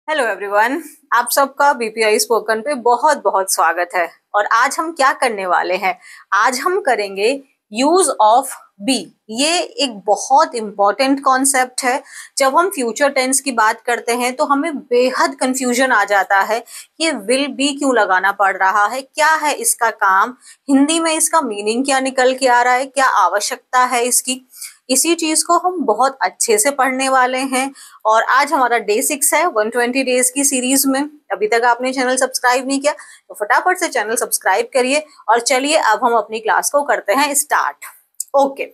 Hello everyone, आप सबका BPI spoken पे बहुत बहुत स्वागत है। और आज हम क्या करने वाले हैं? आज हम करेंगे यूज ऑफ बी। ये एक बहुत इंपॉर्टेंट कॉन्सेप्ट है। जब हम फ्यूचर टेंस की बात करते हैं तो हमें बेहद कंफ्यूजन आ जाता है। ये विल बी क्यों लगाना पड़ रहा है, क्या है इसका काम, हिंदी में इसका मीनिंग क्या निकल के आ रहा है, क्या आवश्यकता है इसकी। इसी चीज को हम बहुत अच्छे से पढ़ने वाले हैं। और आज हमारा डे 6 है 120 डेज की सीरीज में। अभी तक आपने चैनल सब्सक्राइब नहीं किया तो फटाफट से चैनल सब्सक्राइब करिए। और चलिए अब हम अपनी क्लास को करते हैं स्टार्ट। ओके,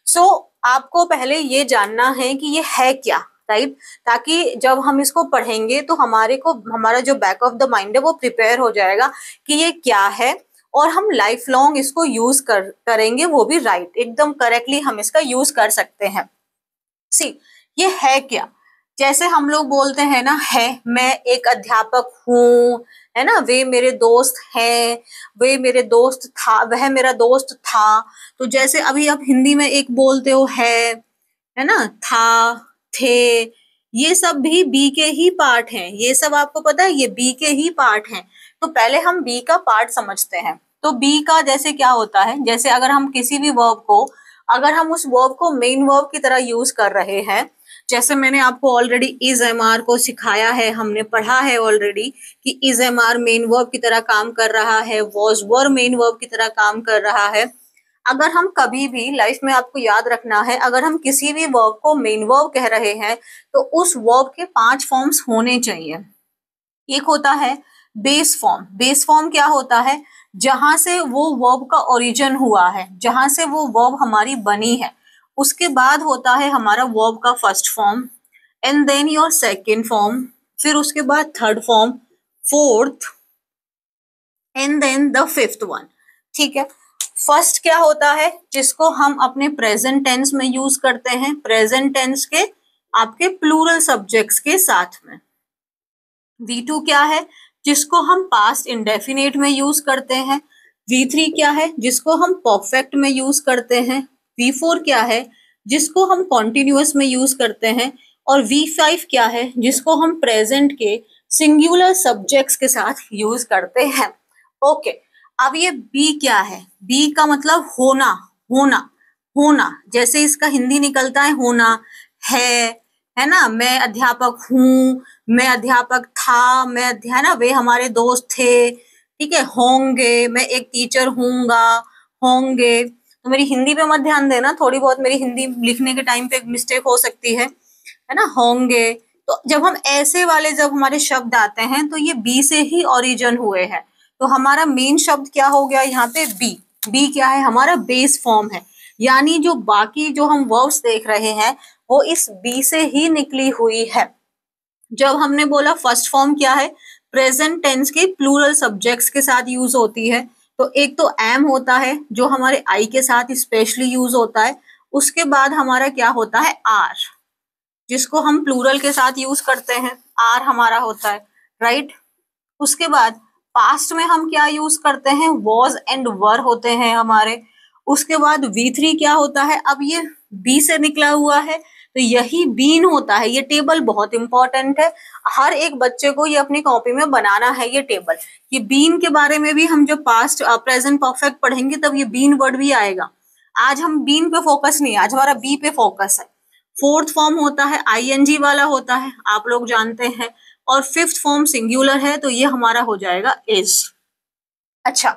सो आपको पहले ये जानना है कि ये है क्या, राइट? ताकि जब हम इसको पढ़ेंगे तो हमारा जो बैक ऑफ द माइंड है वो प्रिपेयर हो जाएगा कि ये क्या है। और हम लाइफ लॉन्ग इसको यूज करेंगे, वो भी राइट, एकदम करेक्टली हम इसका यूज कर सकते हैं। सी, ये है क्या? जैसे हम लोग बोलते हैं ना, है, मैं एक अध्यापक हूँ, है ना, वे मेरे दोस्त हैं, वे मेरे दोस्त था, वह मेरा दोस्त था। तो जैसे अभी आप हिंदी में एक बोलते हो है ना, था, थे, ये सब भी बी के ही पार्ट हैं। ये सब आपको पता है, ये बी के ही पार्ट हैं। तो पहले हम बी का पार्ट समझते हैं। तो बी का जैसे क्या होता है, जैसे अगर हम किसी भी वर्ब को, अगर हम उस वर्ब को मेन वर्ब की तरह यूज कर रहे हैं, जैसे मैंने आपको ऑलरेडी इज एम आर को सिखाया है, हमने पढ़ा है ऑलरेडी कि is am are main verb की तरह काम कर रहा है, वॉज वर मेन वर्ब की तरह काम कर रहा है। अगर हम कभी भी लाइफ में, आपको याद रखना है, अगर हम किसी भी वर्ब को मेन वर्ब कह रहे हैं तो उस वर्ब के 5 फॉर्म्स होने चाहिए। एक होता है बेस फॉर्म। बेस फॉर्म क्या होता है? जहां से वो वर्ब का ओरिजिन हुआ है, जहां से वो वर्ब हमारी बनी है। उसके बाद होता है हमारा वर्ब का first form, and then your second form, फिर उसके बाद third form, fourth, and then the fifth one. ठीक है। फर्स्ट क्या होता है, जिसको हम अपने प्रेजेंट टेंस में यूज करते हैं, प्रेजेंट टेंस के आपके प्लूरल सब्जेक्ट्स के साथ में। V2 क्या है, जिसको हम पास्ट इंडेफिनेट में यूज करते हैं। V3 क्या है, जिसको हम परफेक्ट में यूज करते हैं। V4 क्या है, जिसको हम कॉन्टिन्यूअस में यूज करते हैं। और V5 क्या है, जिसको हम प्रेजेंट के सिंगुलर सब्जेक्ट्स के साथ यूज करते हैं। ओके, अब ये बी क्या है? बी का मतलब होना, होना, होना। जैसे इसका हिंदी निकलता है होना, है ना, मैं अध्यापक हूँ, मैं अध्यापक था, है ना, वे हमारे दोस्त थे। ठीक है, होंगे, मैं एक टीचर हूँगा, होंगे। तो मेरी हिंदी पे मत ध्यान देना, थोड़ी बहुत मेरी हिंदी लिखने के टाइम पे मिस्टेक हो सकती है ना, होंगे। तो जब हम ऐसे वाले जब हमारे शब्द आते हैं तो ये बी से ही ओरिजिन हुए हैं। तो हमारा मेन शब्द क्या हो गया यहाँ पे? बी। बी क्या है? हमारा बेस फॉर्म है। यानी जो बाकी जो हम वर्ब्स देख रहे हैं वो इस बी से ही निकली हुई है। जब हमने बोला फर्स्ट फॉर्म क्या है, प्रेजेंट टेंस के प्लूरल सब्जेक्ट्स के साथ यूज होती है। तो एक तो एम होता है जो हमारे आई के साथ स्पेशली यूज होता है। उसके बाद हमारा क्या होता है? आर, जिसको हम प्लूरल के साथ यूज करते हैं, आर हमारा होता है, राइट। उसके बाद पास्ट में हम क्या यूज करते हैं? वॉज एंड वर होते हैं हमारे। उसके बाद V3 क्या होता है? अब ये बी से निकला हुआ है तो यही बीन होता है। ये टेबल बहुत इंपॉर्टेंट है, हर एक बच्चे को ये अपनी कॉपी में बनाना है ये टेबल। ये बीन के बारे में भी हम जब पास्ट प्रेजेंट परफेक्ट पढ़ेंगे तब ये बीन वर्ड भी आएगा। आज हम बीन पे फोकस नहीं, आज हमारा बी पे फोकस है। फोर्थ फॉर्म होता है आईएनजी वाला होता है, आप लोग जानते हैं। और फिफ्थ फॉर्म सिंगुलर है तो ये हमारा हो जाएगा इज। अच्छा,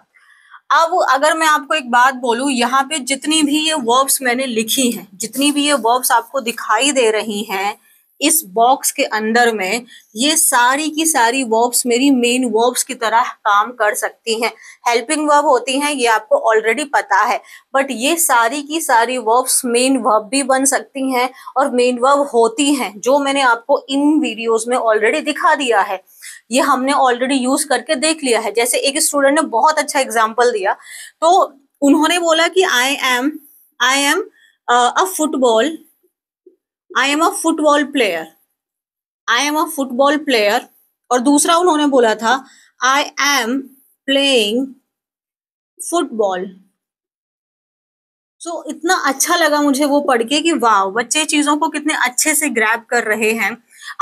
अब अगर मैं आपको एक बात बोलूं, यहाँ पे जितनी भी ये वर्ब्स मैंने लिखी हैं, जितनी भी ये वर्ब्स आपको दिखाई दे रही हैं इस बॉक्स के अंदर में, ये सारी की सारी वर्ब्स मेरी मेन वर्ब्स की तरह काम कर सकती हैं। हेल्पिंग वर्ब होती हैं, ये आपको ऑलरेडी पता है, बट ये सारी की सारी वर्ब्स मेन वर्ब भी बन सकती हैं और मेन वर्ब होती हैं, जो मैंने आपको इन वीडियोस में ऑलरेडी दिखा दिया है। ये हमने ऑलरेडी यूज करके देख लिया है। जैसे एक स्टूडेंट ने बहुत अच्छा एग्जाम्पल दिया, तो उन्होंने बोला कि I am a football, I am a football player, I am a football player. और दूसरा उन्होंने बोला था आई एम प्लेइंग फुटबॉल। सो इतना अच्छा लगा मुझे वो पढ़ के कि वाह, बच्चे चीजों को कितने अच्छे से ग्रैब कर रहे हैं।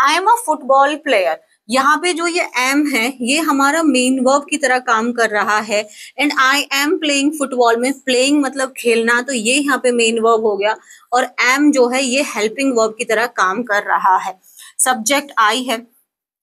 I am a football player, यहाँ पे जो ये एम है ये हमारा मेन वर्ब की तरह काम कर रहा है। And I am playing football में प्लेइंग मतलब खेलना, तो ये यहाँ पे मेन वर्ब हो गया। और एम जो है ये हेल्पिंग वर्ब की तरह काम कर रहा है। सब्जेक्ट आई है।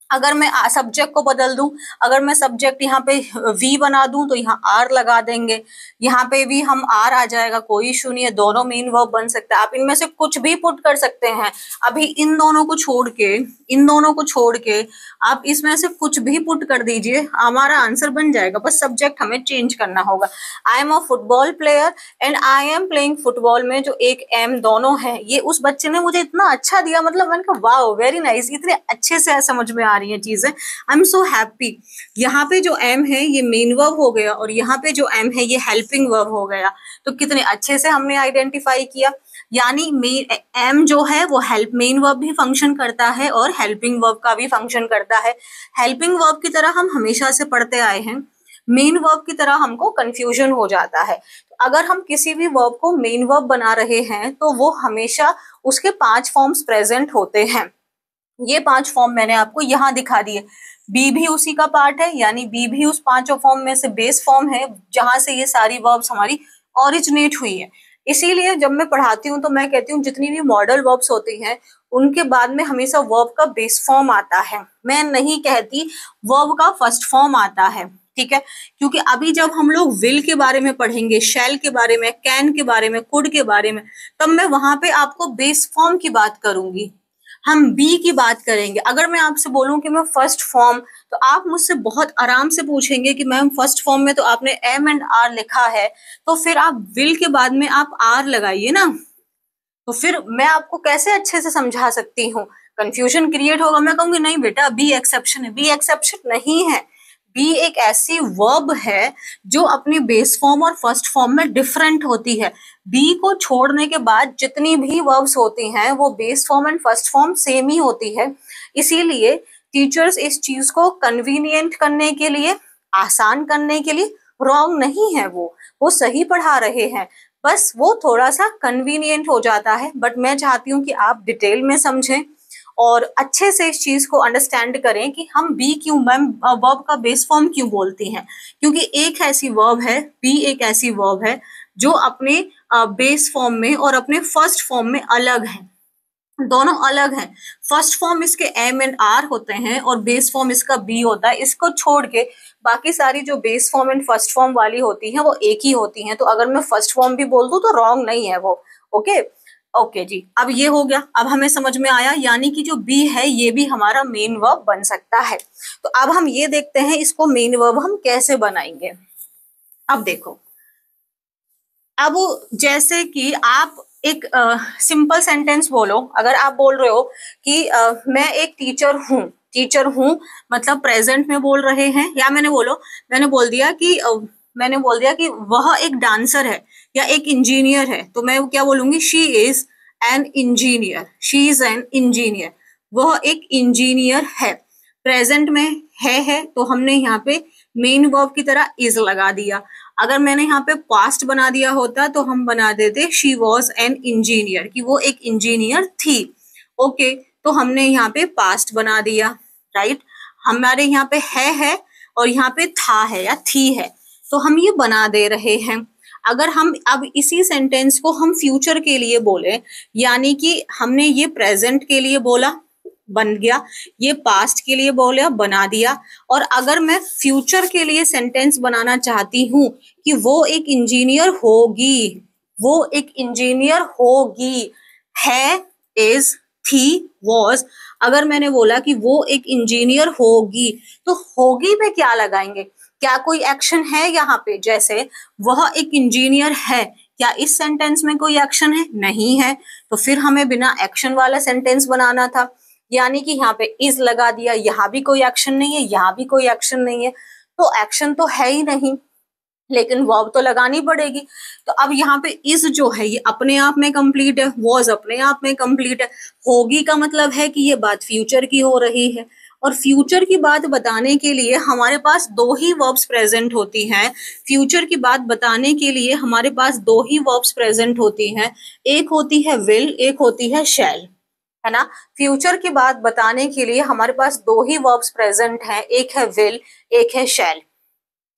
अगर मैं सब्जेक्ट को बदल दूं, अगर मैं सब्जेक्ट यहाँ पे वी बना दूं तो यहाँ आर लगा देंगे, यहाँ पे भी हम आर आ जाएगा, कोई इशू नहीं है, दोनों मेन वर्ब बन सकता है। आप इनमें से कुछ भी पुट कर सकते हैं। अभी इन दोनों को छोड़ के, इन दोनों को छोड़ के आप इसमें से कुछ भी पुट कर दीजिए, हमारा आंसर बन जाएगा। बस सब्जेक्ट हमें चेंज करना होगा। I am a football player and I am playing football में जो एक एम दोनों है, ये उस बच्चे ने मुझे इतना अच्छा दिया, मतलब मैंने कहा वाओ वेरी नाइस, इतने अच्छे से समझ में आ रही है चीजें, आई एम सो हैप्पी। यहाँ पे जो एम है ये मेन वर्ब हो गया और यहाँ पे जो एम है ये हेल्पिंग वर्ब हो गया। तो कितने अच्छे से हमने आइडेंटिफाई किया। यानी एम जो है वो हेल्प मेन वर्ब भी फंक्शन करता है और हेल्पिंग वर्ब का भी फंक्शन करता है। हेल्पिंग वर्ब की तरह हम हमेशा से पढ़ते आए हैं, मेन वर्ब की तरह हमको कंफ्यूजन हो जाता है। तो अगर हम किसी भी वर्ब को मेन वर्ब बना रहे हैं तो वो हमेशा उसके 5 फॉर्म्स प्रेजेंट होते हैं। ये 5 फॉर्म मैंने आपको यहाँ दिखा दिए। बी भी उसी का पार्ट है, यानी बी भी उस 5 फॉर्म में से बेस फॉर्म है जहां से ये सारी वर्ब्स हमारी ओरिजिनेट हुई है। इसीलिए जब मैं पढ़ाती हूँ तो मैं कहती हूँ जितनी भी मॉडल वर्ब्स होती हैं उनके बाद में हमेशा वर्ब का बेस फॉर्म आता है। मैं नहीं कहती वर्ब का फर्स्ट फॉर्म आता है, ठीक है, क्योंकि अभी जब हम लोग विल के बारे में पढ़ेंगे, शैल के बारे में, कैन के बारे में, कुड के बारे में, तब मैं वहां पे आपको बेस फॉर्म की बात करूंगी, हम बी की बात करेंगे। अगर मैं आपसे बोलूं कि मैं फर्स्ट फॉर्म, तो आप मुझसे बहुत आराम से पूछेंगे कि मैम फर्स्ट फॉर्म में तो आपने एम एंड आर लिखा है, तो फिर आप विल के बाद में आप आर लगाइए ना, तो फिर मैं आपको कैसे अच्छे से समझा सकती हूँ, कंफ्यूजन क्रिएट होगा। मैं कहूंगी नहीं बेटा बी एक्सेप्शन है। बी एक्सेप्शन नहीं है। बी एक ऐसी वर्ब है जो अपनी बेस फॉर्म और फर्स्ट फॉर्म में डिफरेंट होती है। बी को छोड़ने के बाद जितनी भी वर्ब्स होती हैं वो base form and first form same ही होती है। इसीलिए टीचर्स इस चीज को कन्वीनियंट करने के लिए, आसान करने के लिए, रॉन्ग नहीं है, वो सही पढ़ा रहे हैं, बस वो थोड़ा सा कन्वीनियंट हो जाता है। बट मैं चाहती हूँ कि आप डिटेल में समझें और अच्छे से इस चीज को अंडरस्टैंड करें कि हम बी क्यों मैम वर्ब का बेस फॉर्म क्यों बोलती हैं, क्योंकि एक ऐसी वर्ब है, बी एक ऐसी वर्ब है जो अपने बेस फॉर्म में और अपने फर्स्ट फॉर्म में अलग है, दोनों अलग हैं। फर्स्ट फॉर्म इसके एम एंड आर होते हैं और बेस फॉर्म इसका बी होता है। इसको छोड़ के बाकी सारी जो base form and first form वाली होती हैं वो एक ही होती हैं। तो अगर मैं फर्स्ट फॉर्म भी बोल दूं तो रॉन्ग नहीं है वो। ओके ओके जी, अब ये हो गया, अब हमें समझ में आया, यानी कि जो बी है ये भी हमारा मेन वर्ब बन सकता है। तो अब हम ये देखते हैं इसको मेन वर्ब हम कैसे बनाएंगे। अब देखो, अब जैसे कि आप एक सिंपल सेंटेंस बोलो। अगर आप बोल रहे हो कि मैं एक टीचर हूँ मतलब प्रेजेंट में बोल रहे हैं, या मैंने बोल दिया कि वह एक डांसर है या एक इंजीनियर है, तो मैं क्या बोलूंगी, she is an engineer, she is an engineer, वह एक इंजीनियर है। प्रेजेंट में है तो हमने यहाँ पे मेन वर्ब की तरह इज लगा दिया। अगर मैंने यहाँ पे पास्ट बना दिया होता तो हम बना देते शी वॉज एन इंजीनियर, कि वो एक इंजीनियर थी। ओके, तो हमने यहाँ पे पास्ट बना दिया, राइट। हमारे यहाँ पे है और यहाँ पे था है या थी है, तो हम ये बना दे रहे हैं। अगर हम अब इसी सेंटेंस को हम फ्यूचर के लिए बोले, यानी कि हमने ये प्रेजेंट के लिए बोला, बन गया, ये पास्ट के लिए बोला, बना दिया। और अगर मैं फ्यूचर के लिए सेंटेंस बनाना चाहती हूँ कि वो एक इंजीनियर होगी, वो एक इंजीनियर होगी, है, इज, थी, वॉज, अगर मैंने बोला कि वो एक इंजीनियर होगी, तो होगी पे क्या लगाएंगे, क्या कोई एक्शन है यहाँ पे, जैसे वह एक इंजीनियर है, क्या इस सेंटेंस में कोई एक्शन है, नहीं है, तो फिर हमें बिना एक्शन वाला सेंटेंस बनाना था। यानी कि यहाँ पे इज लगा दिया, यहाँ भी कोई एक्शन नहीं है, यहाँ भी कोई एक्शन नहीं है, तो एक्शन तो है ही नहीं, लेकिन वर्ब तो लगानी पड़ेगी। तो अब यहाँ पे इज जो है ये अपने आप में कंप्लीट है, वॉज अपने आप में कंप्लीट है, होगी का मतलब है कि ये बात फ्यूचर की हो रही है, और फ्यूचर की बात बताने के लिए हमारे पास दो ही वर्ब्स प्रेजेंट होती हैं। फ्यूचर की बात बताने के लिए हमारे पास दो ही वर्ब्स प्रेजेंट होती हैं, एक होती है विल, एक होती है शैल। है ना। फ्यूचर की बात बताने के लिए हमारे पास दो ही वर्ब्स प्रेजेंट हैं, एक है विल, एक है शैल।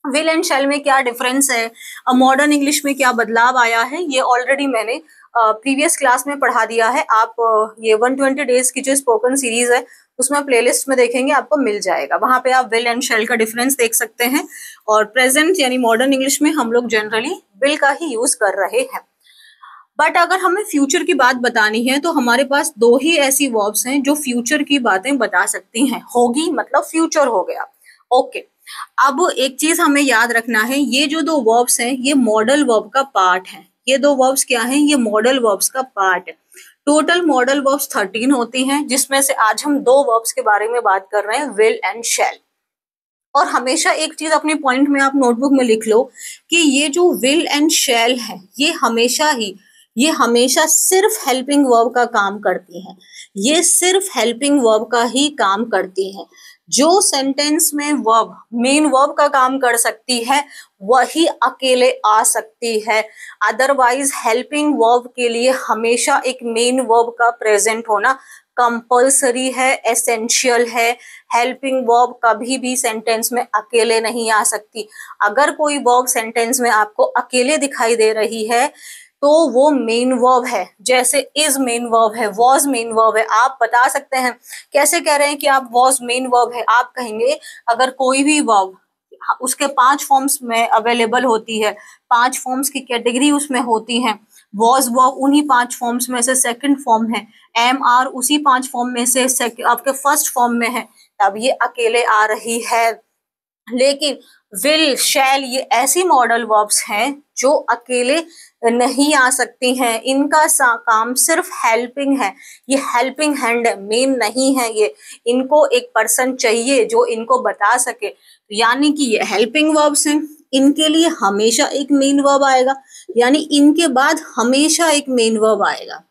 विल एंड शैल में क्या डिफरेंस है, मॉडर्न इंग्लिश में क्या बदलाव आया है, ये ऑलरेडी मैंने प्रीवियस क्लास में पढ़ा दिया है। आप ये 120 डेज की जो स्पोकन सीरीज है उसमें प्लेलिस्ट में देखेंगे, आपको मिल जाएगा, वहां पे आप विल एंड शैल का डिफरेंस देख सकते हैं। और प्रेजेंट यानी मॉडर्न इंग्लिश में हम लोग जनरली विल का ही यूज कर रहे हैं। बट अगर हमें फ्यूचर की बात बतानी है तो हमारे पास दो ही ऐसी वर्ब्स हैं जो फ्यूचर की बातें बता सकती हैं। होगी मतलब फ्यूचर हो गया। ओके, अब एक चीज हमें याद रखना है, ये जो दो वर्ब्स हैं ये मॉडल वर्ब का पार्ट है। ये दो वर्ब्स क्या हैं, ये मॉडल वर्ब्स का पार्ट है। टोटल मॉडल वर्ब्स 13 होती हैं, जिसमें से आज हम दो वर्ब्स के बारे में बात कर रहे हैं, विल एंड शैल। और हमेशा एक चीज अपने पॉइंट में आप नोटबुक में लिख लो कि ये जो विल एंड शैल है ये हमेशा सिर्फ हेल्पिंग वर्ब का काम करती है। ये सिर्फ हेल्पिंग वर्ब का ही काम करती है। जो सेंटेंस में वर्ब मेन वर्ब का काम कर सकती है वही अकेले आ सकती है। अदरवाइज हेल्पिंग वर्ब के लिए हमेशा एक मेन वर्ब का प्रेजेंट होना कंपल्सरी है, एसेंशियल है। हेल्पिंग वर्ब कभी भी सेंटेंस में अकेले नहीं आ सकती। अगर कोई वर्ब सेंटेंस में आपको अकेले दिखाई दे रही है तो वो मेन वर्ब है। जैसे इज मेन वर्ब है, वॉज मेन वर्ब है। आप बता सकते हैं, कैसे कह रहे हैं कि आप वॉज मेन वर्ब है, आप कहेंगे अगर कोई भी वर्ब उसके 5 फॉर्म्स में अवेलेबल होती है, 5 फॉर्म्स की कैटेगरी उसमें होती है, वॉज वर्ब उन्हीं 5 फॉर्म्स में से सेकंड फॉर्म है, एम आर उसी 5 फॉर्म में से आपके फर्स्ट फॉर्म में है, तब ये अकेले आ रही है। लेकिन विल शैल ये ऐसी मॉडल वर्ब्स हैं जो अकेले नहीं आ सकती हैं। इनका काम सिर्फ हेल्पिंग है, ये हेल्पिंग हैंड है, मेन नहीं है ये। इनको एक पर्सन चाहिए जो इनको बता सके, यानी कि ये हेल्पिंग वर्ब्स हैं, इनके लिए हमेशा एक मेन वर्ब आएगा, यानी इनके बाद हमेशा एक मेन वर्ब आएगा।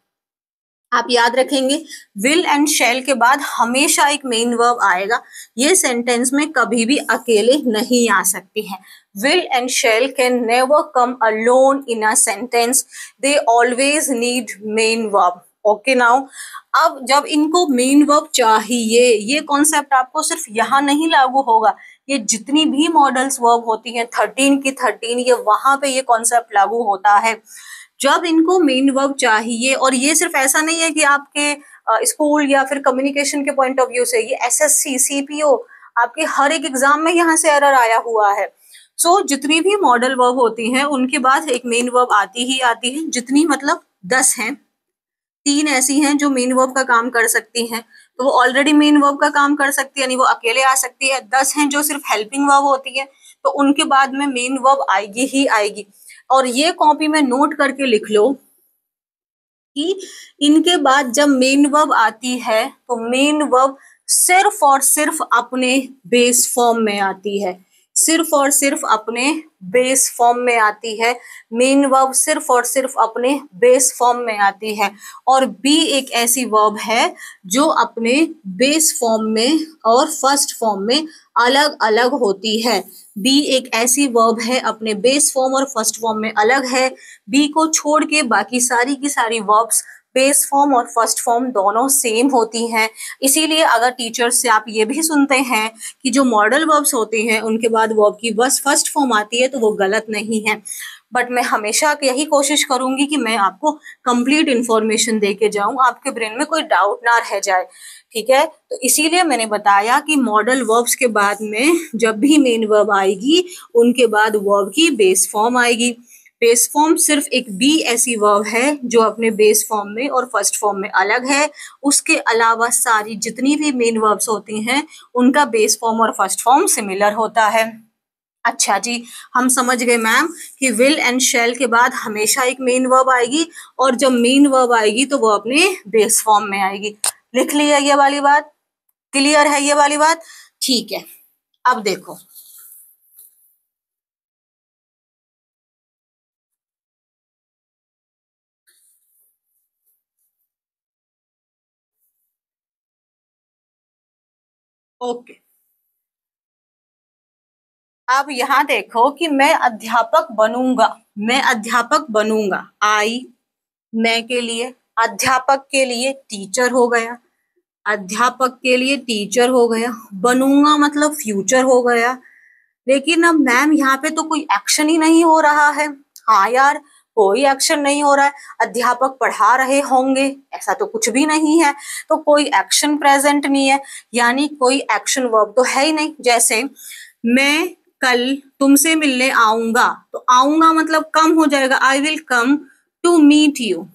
आप याद रखेंगे, विल एंड शैल के बाद हमेशा एक मेन वर्ब आएगा। ये सेंटेंस में कभी भी अकेले नहीं आ सकती हैं। Will and shall can never come alone in a sentence, they always need main verb. Okay now, अब जब इनको मेन वर्ब चाहिए, ये कॉन्सेप्ट आपको सिर्फ यहाँ नहीं लागू होगा, ये जितनी भी मॉडल्स वर्ब होती हैं 13 की 13, ये वहां पे ये कॉन्सेप्ट लागू होता है। जब इनको मेन वर्ब चाहिए, और ये सिर्फ ऐसा नहीं है कि आपके स्कूल या फिर कम्युनिकेशन के पॉइंट ऑफ व्यू से, ये एसएससी सीपीओ आपके हर एक एग्जाम में यहाँ से एरर आया हुआ है। सो जितनी भी मॉडल वर्ब होती हैं उनके बाद एक मेन वर्ब आती ही आती है। जितनी मतलब 10 हैं, 3 ऐसी हैं जो मेन वर्ब का काम कर सकती हैं, तो वो ऑलरेडी मेन वर्ब का काम कर सकती है, यानी वो अकेले आ सकती है। 10 हैं जो सिर्फ हेल्पिंग वर्ब होती है, तो उनके बाद में मेन वर्ब आएगी ही आएगी। और ये कॉपी में नोट करके लिख लो कि इनके बाद जब मेन वर्ब आती है तो मेन वर्ब सिर्फ और सिर्फ अपने बेस फॉर्म में आती है, सिर्फ और सिर्फ अपने बेस फॉर्म में आती है। मेन वर्ब सिर्फ और सिर्फ अपने बेस फॉर्म में आती है। और बी एक ऐसी वर्ब है जो अपने बेस फॉर्म में और फर्स्ट फॉर्म में अलग अलग होती है। बी एक ऐसी वर्ब है अपने बेस फॉर्म और फर्स्ट फॉर्म में अलग है। बी को छोड़ के बाकी सारी की सारी वर्ब्स बेस फॉर्म और फर्स्ट फॉर्म दोनों सेम होती हैं। इसीलिए अगर टीचर्स से आप ये भी सुनते हैं कि जो मॉडल वर्ब्स होते हैं उनके बाद वर्ब की बस फर्स्ट फॉर्म आती है, तो वो गलत नहीं है। बट मैं हमेशा यही कोशिश करूंगी कि मैं आपको कंप्लीट इन्फॉर्मेशन दे के जाऊं, आपके ब्रेन में कोई डाउट ना रह जाए। ठीक है, तो इसीलिए मैंने बताया कि मॉडल वर्ब्स के बाद में जब भी मेन वर्ब आएगी उनके बाद वर्ब की बेस फॉर्म आएगी। बेस फॉर्म सिर्फ एक बी ऐसी वर्ब है जो अपने बेस फॉर्म में और फर्स्ट फॉर्म में अलग है। उसके अलावा सारी जितनी भी मेन वर्ब्स होती हैं उनका बेस फॉर्म और फर्स्ट फॉर्म सिमिलर होता है। अच्छा जी, हम समझ गए मैम कि विल एंड शैल के बाद हमेशा एक मेन वर्ब आएगी, और जब मेन वर्ब आएगी तो वो अपने बेस फॉर्म में आएगी। लिख लिया ये वाली बात, क्लियर है ये वाली बात? ठीक है, अब देखो ओके, अब यहाँ देखो कि मैं अध्यापक बनूंगा, मैं अध्यापक बनूंगा, आई मैं के लिए अध्यापक के लिए टीचर हो गया, अध्यापक के लिए टीचर हो गया, बनूंगा मतलब फ्यूचर हो गया। लेकिन अब मैम यहाँ पे तो कोई एक्शन ही नहीं हो रहा है। हाँ यार, कोई एक्शन नहीं हो रहा है। अध्यापक पढ़ा रहे होंगे, ऐसा तो कुछ भी नहीं है, तो कोई एक्शन प्रेजेंट नहीं है, यानी कोई एक्शन वर्ब तो है ही नहीं। जैसे मैं कल तुमसे मिलने आऊंगा, तो आऊंगा मतलब कम हो जाएगा, I will come to meet you,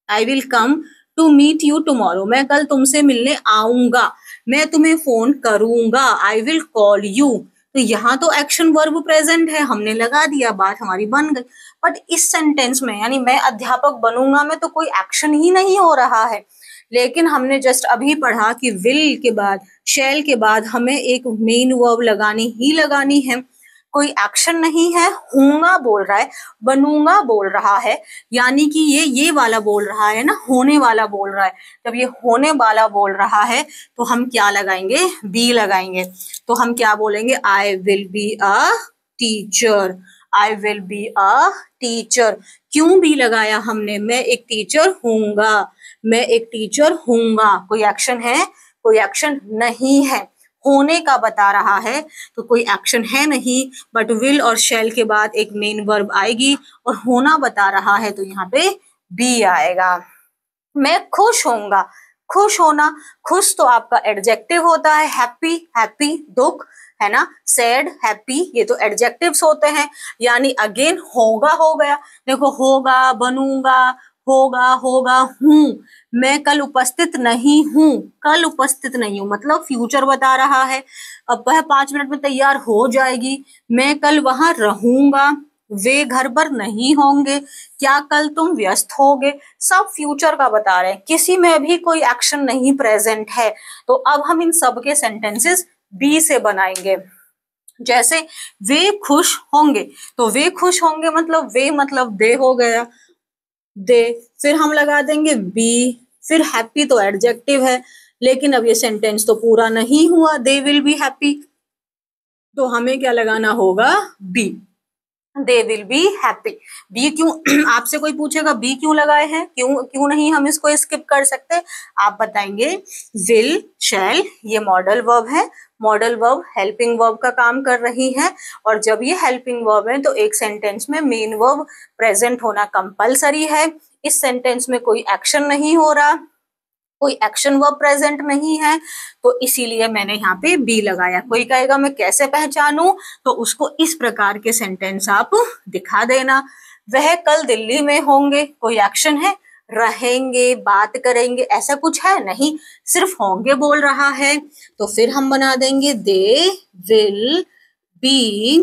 I will come to meet you tomorrow. मैं कल तुमसे मिलने आऊंगा, मैं तुम्हें फोन करूंगा, आई विल कॉल यू। तो यहाँ तो एक्शन वर्ब प्रेजेंट है, हमने लगा दिया, बात हमारी बन गई। बट इस सेंटेंस में यानी मैं अध्यापक बनूंगा में तो कोई एक्शन ही नहीं हो रहा है। लेकिन हमने जस्ट अभी पढ़ा कि विल के बाद, शैल के बाद हमें एक मेन वर्ब लगानी ही लगानी है। कोई एक्शन नहीं है, हूंगा बोल रहा है, बनूंगा बोल रहा है, यानी कि ये वाला बोल रहा है ना, होने वाला बोल रहा है। जब ये होने वाला बोल रहा है तो हम क्या लगाएंगे, बी लगाएंगे। तो हम क्या बोलेंगे, आई will be a teacher, I will be a teacher. क्यों बी लगाया हमने, मैं एक टीचर हूंगा, मैं एक टीचर हूंगा। कोई एक्शन है, कोई एक्शन नहीं है, होने का बता रहा है तो कोई एक्शन है नहीं। बट विल और शैल के बाद एक मेन वर्ब आएगी और होना बता रहा है तो यहाँ पे बी आएगा। मैं खुश होऊंगा, खुश होना, खुश तो आपका एडजेक्टिव होता है, हैप्पी, हैप्पी दुख है ना, सैड, हैप्पी, ये तो एडजेक्टिव्स होते हैं। यानी अगेन होगा हो गया, देखो होगा, बनूंगा, होगा, होगा, हूं। मैं कल उपस्थित नहीं हूं, कल उपस्थित नहीं हूं मतलब फ्यूचर बता रहा है। अब वह 5 मिनट में तैयार हो जाएगी, मैं कल वहां रहूंगा, वे घर पर नहीं होंगे, क्या कल तुम व्यस्त होगे, सब फ्यूचर का बता रहे हैं, किसी में भी कोई एक्शन नहीं प्रेजेंट है। तो अब हम इन सब के सेंटेंसेस बी से बनाएंगे। जैसे वे खुश होंगे, तो वे खुश होंगे मतलब वे मतलब दे हो गया, दे, फिर हम लगा देंगे बी, फिर हैप्पी तो एडजेक्टिव है, लेकिन अब ये सेंटेंस तो पूरा नहीं हुआ, दे विल बी हैप्पी, तो हमें क्या लगाना होगा, be, they will be happy. Be क्यों, आपसे कोई पूछेगा बी क्यों लगाए हैं, क्यों क्यों नहीं हम इसको स्किप कर सकते, आप बताएंगे विल, शैल, ये मॉडल वर्ब है, मॉडल वर्ब हेल्पिंग वर्ब का काम कर रही है, और जब ये हेल्पिंग वर्ब है तो एक सेंटेंस में मेन वर्ब प्रेजेंट होना कंपलसरी है। इस सेंटेंस में कोई एक्शन नहीं हो रहा, कोई एक्शन वर्ब प्रेजेंट नहीं है, तो इसीलिए मैंने यहाँ पे बी लगाया। कोई कहेगा मैं कैसे पहचानूं, तो उसको इस प्रकार के सेंटेंस आप दिखा देना। वह कल दिल्ली में होंगे, कोई एक्शन है, रहेंगे, बात करेंगे, ऐसा कुछ है नहीं, सिर्फ होंगे बोल रहा है। तो फिर हम बना देंगे they will be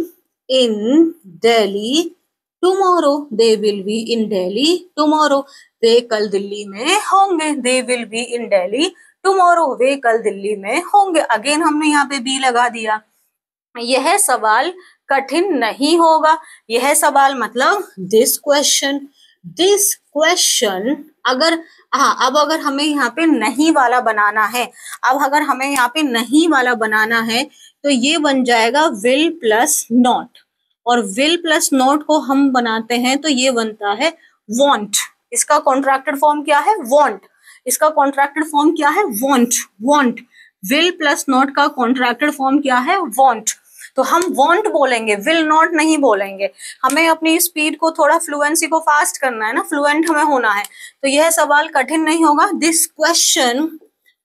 in Delhi tomorrow, they will be in Delhi tomorrow, वे कल दिल्ली में होंगे, they will be in Delhi tomorrow, वे कल दिल्ली में होंगे। अगेन हमने यहाँ पे बी लगा दिया। यह सवाल कठिन नहीं होगा, यह सवाल मतलब दिस क्वेश्चन, दिस क्वेश्चन। अगर हाँ, अब अगर हमें यहाँ पे नहीं वाला बनाना है, अब अगर हमें यहाँ पे नहीं वाला बनाना है तो ये बन जाएगा विल प्लस नॉट, और विल प्लस नॉट को हम बनाते हैं तो ये बनता है वॉन्ट। इसका कॉन्ट्रैक्टेड फॉर्म क्या है, वॉन्ट, इसका कॉन्ट्रैक्टेड फॉर्म क्या है, want, want. Will plus not का कॉन्ट्रैक्टेड फॉर्म क्या है, वॉन्ट। तो हम वॉन्ट बोलेंगे, विल नॉट नहीं बोलेंगे। हमें अपनी स्पीड को थोड़ा, फ्लुएंसी को फास्ट करना है ना, फ्लुएंट हमें होना है। तो यह सवाल कठिन नहीं होगा, दिस क्वेश्चन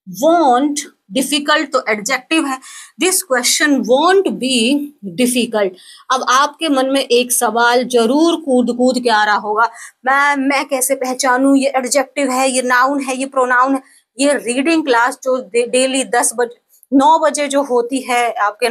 वॉन्ट डिफिकल्ट, तो एडजेक्टिव है, this question want be difficult. अब आपके मन में एक सवाल जरूर कूद कूद के आ रहा होगा, मैं कैसे पहचानूं ये एडजेक्टिव है, ये नाउन है, ये प्रोनाउन है। ये रीडिंग क्लास जो डेली 9 बजे जो होती है आपके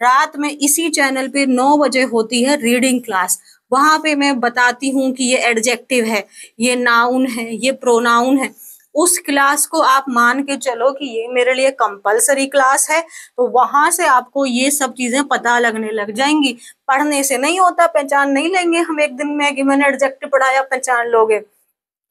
रात में इसी चैनल पे 9 बजे होती है रीडिंग क्लास, वहां पे मैं बताती हूँ कि ये एडजेक्टिव है, ये नाउन है, ये प्रोनाउन है। उस क्लास को आप मान के चलो कि ये मेरे लिए कंपलसरी क्लास है, तो वहां से आपको ये सब चीजें पता लगने लग जाएंगी। पढ़ने से नहीं होता, पहचान नहीं लेंगे हम एक दिन में कि मैंने एडजेक्टिव पढ़ाया पहचान लोगे।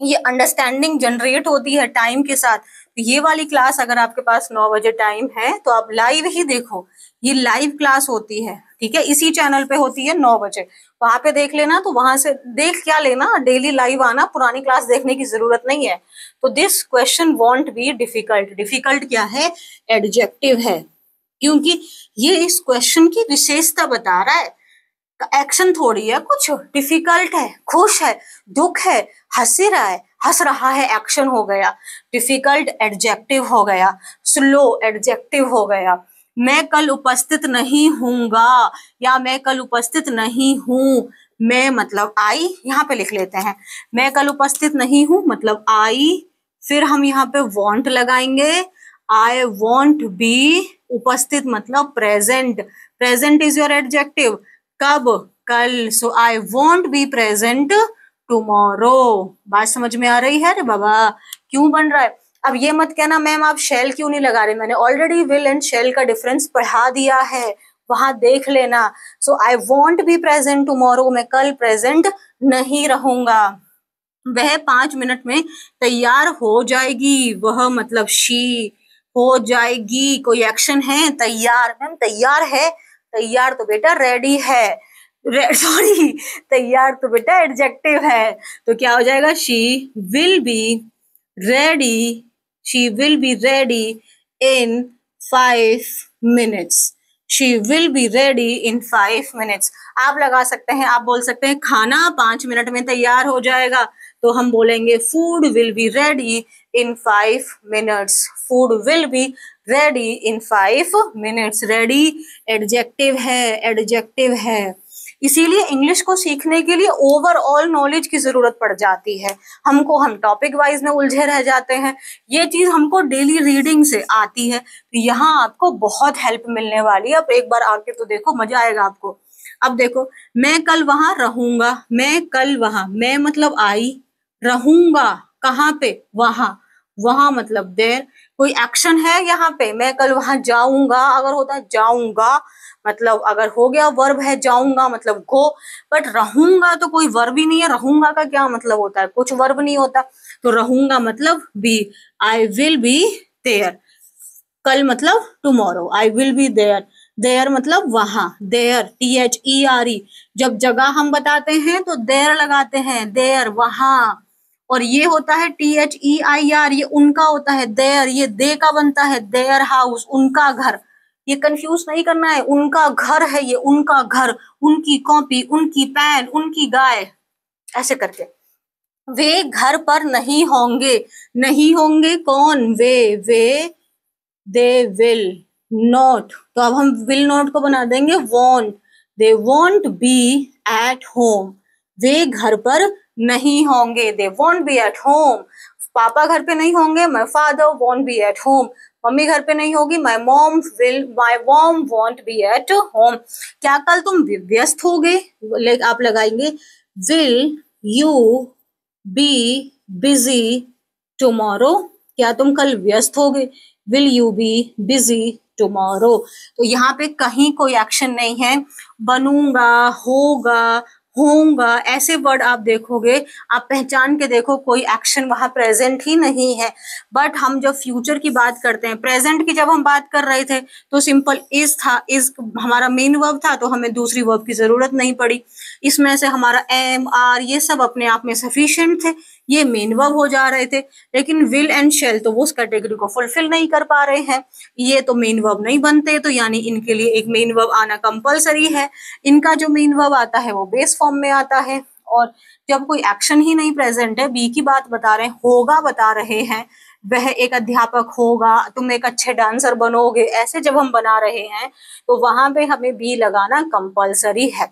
ये अंडरस्टैंडिंग जनरेट होती है टाइम के साथ। तो ये वाली क्लास अगर आपके पास 9 बजे टाइम है तो आप लाइव ही देखो, ये लाइव क्लास होती है, ठीक है, इसी चैनल पे होती है 9 बजे, वहां पे देख लेना। तो वहां से देख क्या लेना, डेली लाइव आना, पुरानी क्लास देखने की जरूरत नहीं है। तो this question want be difficult. Difficult क्या है, एडजेक्टिव है, क्योंकि ये इस क्वेश्चन की विशेषता बता रहा है, एक्शन थोड़ी है कुछ। डिफिकल्ट है, खुश है, दुख है, हंसी रहा है, हंस रहा है, एक्शन हो गया। डिफिकल्ट एडजेक्टिव हो गया, स्लो एडजेक्टिव हो गया। मैं कल उपस्थित नहीं हूँगा या मैं कल उपस्थित नहीं हूँ, मैं मतलब आई, यहाँ पे लिख लेते हैं, मैं कल उपस्थित नहीं हूँ मतलब आई, फिर हम यहाँ पे वॉन्ट लगाएंगे, आई वॉन्ट बी, उपस्थित मतलब present, present is your adjective, कब, कल, so I won't be present tomorrow. बात समझ में आ रही है रे बाबा, क्यों बन रहा है? अब ये मत कहना मैम आप शेल क्यों नहीं लगा रहे, मैंने ऑलरेडी विल एंड शेल का डिफरेंस पढ़ा दिया है, वहां देख लेना। So I won't be present tomorrow, मैं कल प्रेजेंट नहीं रहूंगा। वह 5 मिनट में तैयार हो जाएगी, वह मतलब शी हो जाएगी, कोई एक्शन है, तैयार, मैम तैयार है, तैयार तो बेटा रेडी है, सॉरी तैयार तो बेटा एडजेक्टिव है, तो क्या हो जाएगा, she will be ready, she will be ready in 5 minutes, she will be ready in 5 minutes। आप लगा सकते हैं, आप बोल सकते हैं खाना 5 मिनट में तैयार हो जाएगा, तो हम बोलेंगे food will be ready in 5 minutes, food will be ready in 5 minutes। Ready adjective है, एडजेक्टिव है। इसीलिए इंग्लिश को सीखने के लिए ओवरऑल नॉलेज की जरूरत पड़ जाती है हमको, हम टॉपिक वाइज में उलझे रह जाते हैं, ये चीज हमको डेली रीडिंग से आती है। तो यहाँ आपको बहुत हेल्प मिलने वाली है, अब एक बार आके तो देखो, मजा आएगा आपको। अब देखो, मैं कल वहां रहूंगा, मैं कल वहां, मैं मतलब आई, रहूंगा कहाँ पे, वहां, वहां मतलब देर, कोई एक्शन है यहाँ पे, मैं कल वहां जाऊंगा, अगर होता जाऊंगा मतलब, अगर हो गया वर्ब है जाऊंगा मतलब गो, बट रहूंगा तो कोई वर्ब ही नहीं है, रहूंगा का क्या मतलब होता है, कुछ वर्ब नहीं होता, तो रहूंगा मतलब be, I will be there, कल मतलब tomorrow, I will be there, there मतलब वहां, देयर THERE, जब जगह हम बताते हैं तो देयर लगाते हैं, देयर वहां, और ये होता है THEIR, ये उनका होता है देयर, ये दे का बनता है देयर हाउस, उनका घर, ये कंफ्यूज नहीं करना है, उनका घर है ये, उनका घर, उनकी कॉपी, उनकी पेन, उनकी गाय, ऐसे करके। वे घर पर नहीं होंगे, नहीं होंगे कौन, वे दे विल नॉट, तो अब हम विल नॉट को बना देंगे won't, they won't be at home, they घर पर नहीं होंगे, they won't be at home. पापा घर पे नहीं होंगे, my father won't be at home. Mummy घर पे नहीं होगी, my mom won't be at home. क्या कल तुम व्यस्त हो गए, आप लगाएंगे will you be busy tomorrow, क्या तुम कल व्यस्त हो गए, will you be busy tomorrow. तो यहाँ पे कहीं कोई एक्शन नहीं है, बनूंगा, होगा, होऊंगा, ऐसे वर्ड आप देखोगे, आप पहचान के देखो, कोई एक्शन वहां प्रेजेंट ही नहीं है। बट हम जब फ्यूचर की बात करते हैं, प्रेजेंट की जब हम बात कर रहे थे तो सिंपल इज था, इज हमारा मेन वर्ब था, तो हमें दूसरी वर्ब की जरूरत नहीं पड़ी, इसमें से हमारा एम आर ये सब अपने आप में सफिशिएंट थे, ये मेन वर्ब हो जा रहे थे। लेकिन विल एंड शेल तो वो उस कैटेगरी को फुलफिल नहीं कर पा रहे हैं, ये तो मेन वर्ब नहीं बनते, तो यानी इनके लिए एक मेन वर्ब आना कंपलसरी है। इनका जो मेन वर्ब आता है वो बेस फॉर्म में आता है, और जब कोई एक्शन ही नहीं प्रेजेंट है, बी की बात बता रहे हैं, होगा बता रहे हैं, वह एक अध्यापक होगा, तुम एक अच्छे डांसर बनोगे, ऐसे जब हम बना रहे हैं तो वहां पे हमें बी लगाना कंपलसरी है।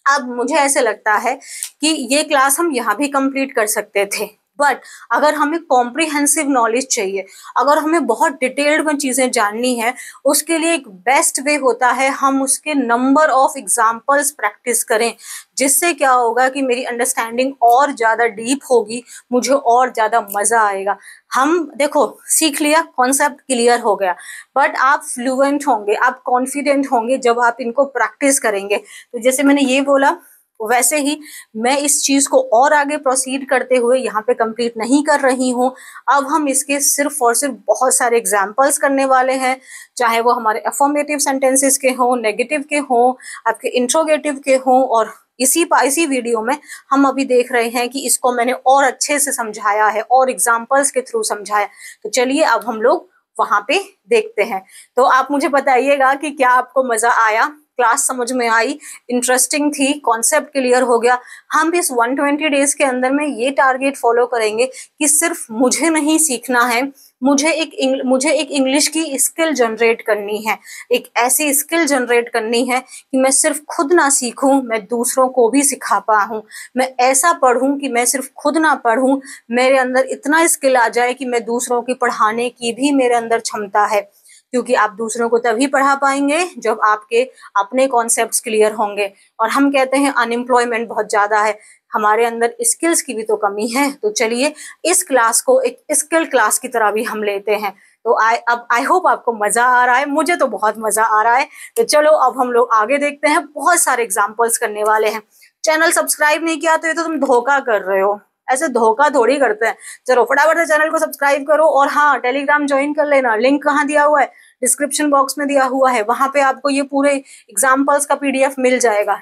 अब मुझे ऐसे लगता है कि ये क्लास हम यहाँ भी कंप्लीट कर सकते थे, बट अगर हमें कॉम्प्रिहेंसिव नॉलेज चाहिए, अगर हमें बहुत डिटेल्ड में चीजें जाननी है, उसके लिए एक बेस्ट वे होता है हम उसके नंबर ऑफ एग्जाम्पल्स प्रैक्टिस करें, जिससे क्या होगा कि मेरी अंडरस्टैंडिंग और ज्यादा डीप होगी, मुझे और ज्यादा मजा आएगा। हम देखो सीख लिया, कॉन्सेप्ट क्लियर हो गया, बट आप फ्लुएंट होंगे, आप कॉन्फिडेंट होंगे जब आप इनको प्रैक्टिस करेंगे। तो जैसे मैंने ये बोला वैसे ही मैं इस चीज को और आगे प्रोसीड करते हुए यहाँ पे कंप्लीट नहीं कर रही हूँ। अब हम इसके सिर्फ और सिर्फ बहुत सारे एग्जाम्पल्स करने वाले हैं, चाहे वो हमारे अफर्मेटिव सेंटेंसेस के हों, नेगेटिव के हों, आपके इंट्रोगेटिव के हों। और इसी वीडियो में हम अभी देख रहे हैं कि इसको मैंने और अच्छे से समझाया है और एग्जाम्पल्स के थ्रू समझाया। तो चलिए अब हम लोग वहां पे देखते हैं। तो आप मुझे बताइएगा कि क्या आपको मजा आया, क्लास समझ में आई, इंटरेस्टिंग थी, कॉन्सेप्ट क्लियर हो गया। हम इस 120 डेज के अंदर में ये टारगेट फॉलो करेंगे कि सिर्फ मुझे नहीं सीखना है, मुझे एक इंग्लिश की स्किल जनरेट करनी है, एक ऐसी स्किल जनरेट करनी है कि मैं सिर्फ खुद ना सीखूं, मैं दूसरों को भी सिखा पाऊं। मैं ऐसा पढ़ूं कि मैं सिर्फ खुद ना पढ़ूं, मेरे अंदर इतना स्किल आ जाए कि मैं दूसरों की पढ़ाने की भी मेरे अंदर क्षमता है। क्योंकि आप दूसरों को तभी पढ़ा पाएंगे जब आपके अपने कॉन्सेप्ट्स क्लियर होंगे। और हम कहते हैं अनएम्प्लॉयमेंट बहुत ज्यादा है, हमारे अंदर स्किल्स की भी तो कमी है। तो चलिए इस क्लास को एक स्किल क्लास की तरह भी हम लेते हैं। तो आई होप आपको मजा आ रहा है, मुझे तो बहुत मजा आ रहा है। तो चलो अब हम लोग आगे देखते हैं, बहुत सारे एग्जाम्पल्स करने वाले हैं। चैनल सब्सक्राइब नहीं किया तो ये तो तुम धोखा कर रहे हो, ऐसे धोखा थोड़ी करते हैं। चलो फटाफट से चैनल को सब्सक्राइब करो। और हाँ, टेलीग्राम ज्वाइन कर लेना, लिंक कहाँ दिया हुआ है, डिस्क्रिप्शन बॉक्स में दिया हुआ है, वहां पे आपको ये पूरे एग्जाम्पल्स का PDF मिल जाएगा।